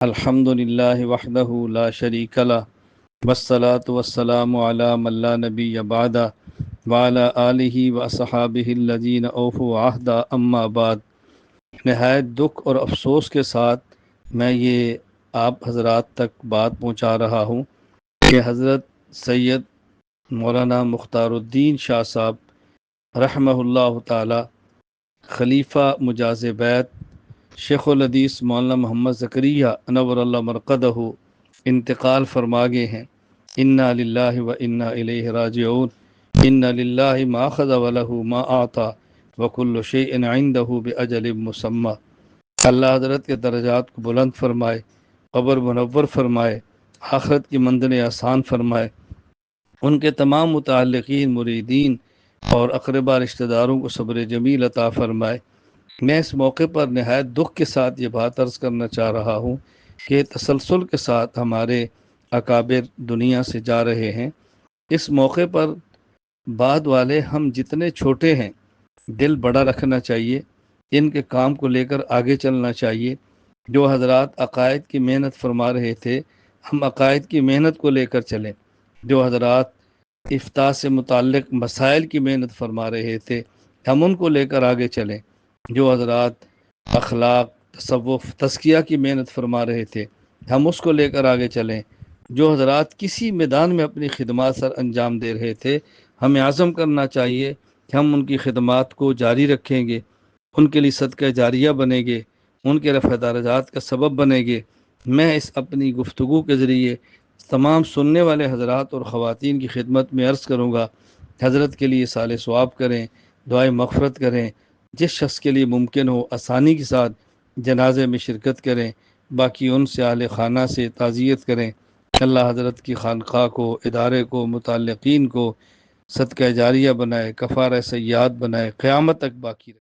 الحمد للہ وحدہ لا شریک لہ والصلاة والسلام علی من لا نبی بعدہ وعلی آلہ واصحابہ الذین اوفوا عہدہ اما بعد۔ نہایت دکھ اور افسوس کے ساتھ میں یہ آپ حضرات تک بات پہنچا رہا ہوں کہ حضرت سید مولانا مختار الدین شاہ صاحب رحمہ اللہ تعالی خلیفہ مجاز بیت شیخ الحدیث مولانا محمد زکریہ انور اللہ مرقدہ انتقال فرما گئے ہیں۔ انا للہ و انا الیہ راجعون۔ ان للہ ما اخذ ولہ ما اعطى وکل شیء عنده باجل مسمى۔ اللہ حضرت کے درجات کو بلند فرمائے، قبر منور فرمائے، آخرت کی منزلیں آسان فرمائے، ان کے تمام متعلقین مریدین اور اقربا رشتہ داروں کو صبر جمیل عطا فرمائے۔ میں اس موقع پر نہایت دکھ کے ساتھ یہ بات عرض کرنا چاہ رہا ہوں کہ تسلسل کے ساتھ ہمارے اکابر دنیا سے جا رہے ہیں۔ اس موقع پر بعد والے ہم جتنے چھوٹے ہیں دل بڑا رکھنا چاہیے، ان کے کام کو لے کر آگے چلنا چاہیے۔ جو حضرات عقائد کی محنت فرما رہے تھے ہم عقائد کی محنت کو لے کر چلیں، جو حضرات افتاء سے متعلق مسائل کی محنت فرما رہے تھے ہم ان کو لے کر آگے چلیں، جو حضرات اخلاق تصوف تزکیہ کی محنت فرما رہے تھے ہم اس کو لے کر آگے چلیں، جو حضرات کسی میدان میں اپنی خدمات سر انجام دے رہے تھے ہمیں عزم کرنا چاہیے کہ ہم ان کی خدمات کو جاری رکھیں گے، ان کے لیے صدقہ جاریہ بنیں گے، ان کے رفع درجات کا سبب بنیں گے۔ میں اس اپنی گفتگو کے ذریعے تمام سننے والے حضرات اور خواتین کی خدمت میں عرض کروں گا، حضرت کے لیے صالح ثواب کریں، دعائے مغفرت کریں، جس شخص کے لیے ممکن ہو آسانی کے ساتھ جنازے میں شرکت کریں، باقی ان سے اہل خانہ سے تعزیت کریں۔ اللہ حضرت کی خانقاہ کو، ادارے کو، متعلقین کو صدقہ جاریہ بنائے، کفارہ سیئات بنائے، قیامت تک باقی رکھے۔